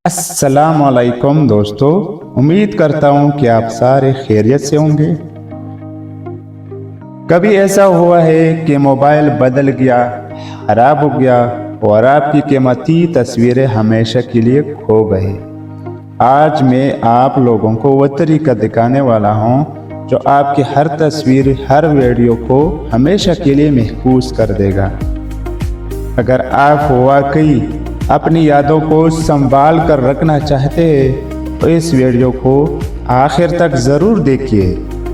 अस्सलामुअलैकुम दोस्तों, उम्मीद करता हूँ कि आप सारे खैरियत से होंगे। कभी ऐसा हुआ है कि मोबाइल बदल गया, खराब हो गया और आपकी कीमती तस्वीरें हमेशा के लिए खो गई। आज मैं आप लोगों को वो तरीका दिखाने वाला हूँ जो आपकी हर तस्वीर, हर वीडियो को हमेशा के लिए महफूज कर देगा। अगर आप वाकई अपनी यादों को संभाल कर रखना चाहते हैं तो इस वीडियो को आखिर तक ज़रूर देखिए,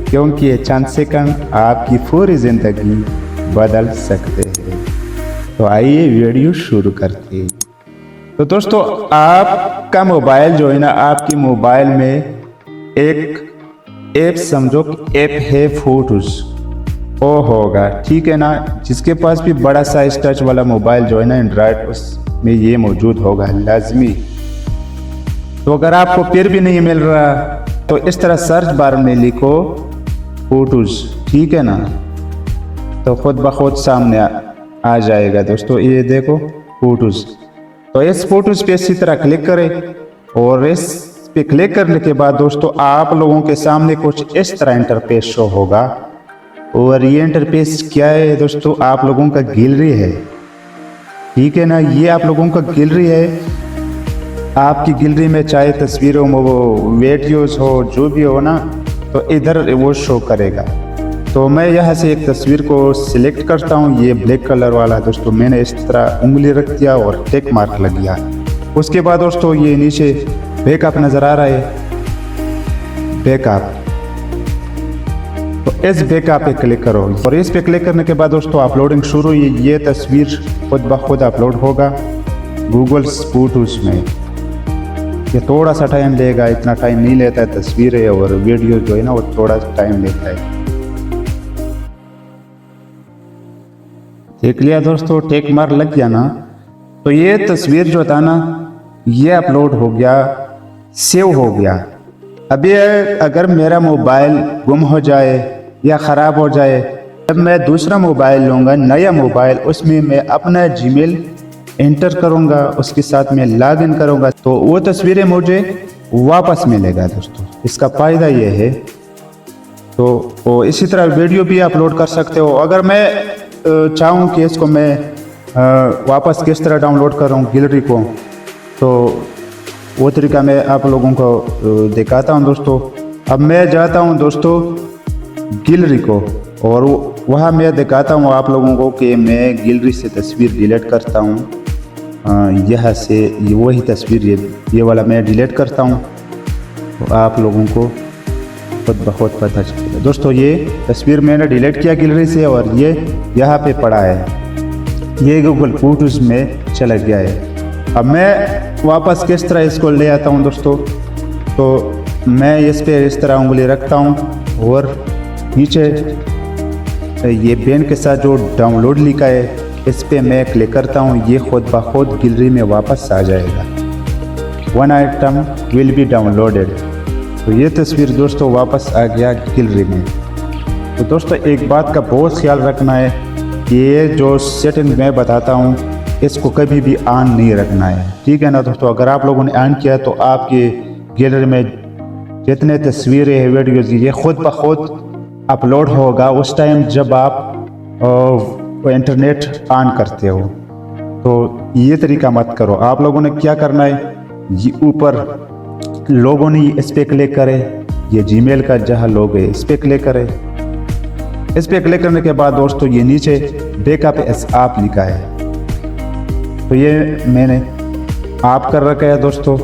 क्योंकि ये चंद सेकंड आपकी पूरी ज़िंदगी बदल सकते हैं। तो आइए वीडियो शुरू करते हैं। तो दोस्तों, आपका मोबाइल जो है ना, आपकी मोबाइल में एक ऐप समझो कि ऐप है फोटोज़, वो होगा, ठीक है ना। जिसके पास भी बड़ा साइज टच वाला मोबाइल जो है ना एंड्रॉयड, उसमें ये मौजूद होगा लाजमी। तो अगर आपको फिर भी नहीं मिल रहा तो इस तरह सर्च बार में लिखो फोटोज़, ठीक है ना, तो खुद ब खुद सामने आ जाएगा। दोस्तों ये देखो फोटोज़, तो इस फोटोज़ पे इसी तरह क्लिक करें और इस पे क्लिक करने के बाद दोस्तों आप लोगों के सामने कुछ इस तरह इंटरफेस शो होगा। और ये इंटरफेस क्या है दोस्तों, आप लोगों का गैलरी है, ठीक है ना। ये आप लोगों का गैलरी है। आपकी गैलरी में चाहे तस्वीरों में वो वीडियोस हो, जो भी हो ना, तो इधर वो शो करेगा। तो मैं यहाँ से एक तस्वीर को सिलेक्ट करता हूँ, ये ब्लैक कलर वाला दोस्तों। मैंने इस तरह उंगली रख दिया और टिक मार्क लग गया। उसके बाद दोस्तों ये नीचे बैकअप नज़र आ रहा है, बैकअप, तो इस बैकअप पे क्लिक करो और इस पे क्लिक करने के बाद दोस्तों अपलोडिंग शुरू हुई। ये तस्वीर खुद ब खुद अपलोड होगा गूगल फोटोज़ में। ये थोड़ा सा टाइम लेगा, इतना टाइम नहीं लेता है। तस्वीरें और वीडियो जो है ना वो थोड़ा टाइम लेता है। देख लिया दोस्तों, टेक मार्क लग गया ना। तो ये तस्वीर जो था ना, ये अपलोड हो गया, सेव हो गया। अभी अगर मेरा मोबाइल गुम हो जाए या ख़राब हो जाए, जब मैं दूसरा मोबाइल लूँगा, नया मोबाइल, उसमें मैं अपना जीमेल एंटर करूँगा, उसके साथ में लॉगिन करूँगा, तो वो तस्वीरें मुझे वापस मिलेगा दोस्तों। इसका फ़ायदा ये है। तो इसी तरह वीडियो भी अपलोड कर सकते हो। अगर मैं चाहूँ कि इसको मैं वापस किस तरह डाउनलोड करूँ गैलरी को, तो वो तरीका मैं आप लोगों को दिखाता हूँ दोस्तों। अब मैं जाता हूँ दोस्तों गैलरी को और वहाँ मैं दिखाता हूँ आप लोगों को कि मैं गैलरी से तस्वीर डिलीट करता हूँ। यह से ये वही तस्वीर, ये वाला मैं डिलीट करता हूँ, तो आप लोगों को खुद ब खुद पता चलेगा। दोस्तों ये तस्वीर मैंने डिलीट किया गैलरी से और ये यहाँ पे पड़ा है, ये गूगल फोटोज़ में चला गया है। अब मैं वापस किस तरह इसको ले आता हूँ दोस्तों, तो मैं इस पे इस तरह उंगली रखता हूँ और नीचे ये पेन के साथ जो डाउनलोड लिखा है, इस पे मैं क्लिक करता हूँ। ये खुद ब खुद गैलरी में वापस आ जाएगा। One item will be downloaded. तो ये तस्वीर दोस्तों वापस आ गया गैलरी में। तो दोस्तों एक बात का बहुत ख्याल रखना है कि ये जो सेटिंग मैं बताता हूँ, इसको कभी भी ऑन नहीं रखना है, ठीक है ना दोस्तों। अगर आप लोगों ने ऑन किया तो आपके गैलरी में जितने तस्वीरें हैं, वीडियोज़, ये खुद ब खुद अपलोड होगा उस टाइम जब आप इंटरनेट ऑन करते हो। तो ये तरीका मत करो। आप लोगों ने क्या करना है, ये ऊपर लोगों ने इस पे क्लिक करे, ये जीमेल का जहाँ लोग है इस पे क्लिक करें। इस पे क्लिक करने के बाद दोस्तों ये नीचे बैकअप एस आप लिखा है, तो ये मैंने आप कर रखा है दोस्तों।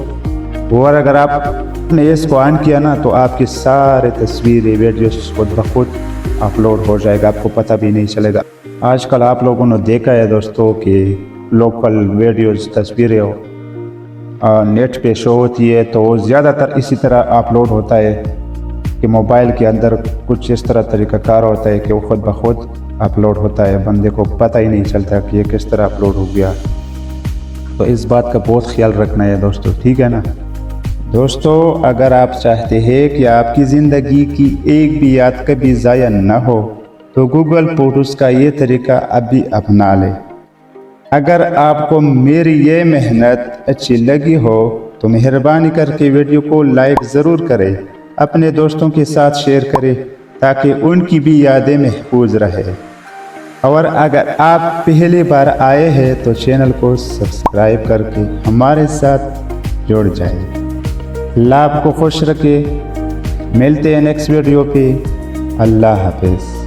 और अगर आपने इसको ऑन किया ना, तो आपकी सारे तस्वीरें, वीडियोस खुद ब खुद अपलोड हो जाएगा, आपको पता भी नहीं चलेगा। आजकल आप लोगों ने देखा है दोस्तों कि लोकल वीडियोस, तस्वीरें हो नेट पे शो होती है, तो ज़्यादातर इसी तरह अपलोड होता है कि मोबाइल के अंदर कुछ इस तरह तरीक़ाकार होता है कि वो खुद ब खुद अपलोड होता है, बंदे को पता ही नहीं चलता कि ये किस तरह अपलोड हो गया। तो इस बात का बहुत ख्याल रखना है दोस्तों, ठीक है ना दोस्तों। अगर आप चाहते हैं कि आपकी ज़िंदगी की एक भी याद कभी ज़ाया ना हो, तो गूगल फोटोज़ का ये तरीका अभी अपना लें। अगर आपको मेरी ये मेहनत अच्छी लगी हो तो मेहरबानी करके वीडियो को लाइक ज़रूर करें, अपने दोस्तों के साथ शेयर करें ताकि उनकी भी यादें महफूज रहे। और अगर आप पहली बार आए हैं तो चैनल को सब्सक्राइब करके हमारे साथ जुड़ जाएं। अल्लाह आपको खुश रखे। मिलते हैं नेक्स्ट वीडियो पे। अल्लाह हाफिज़।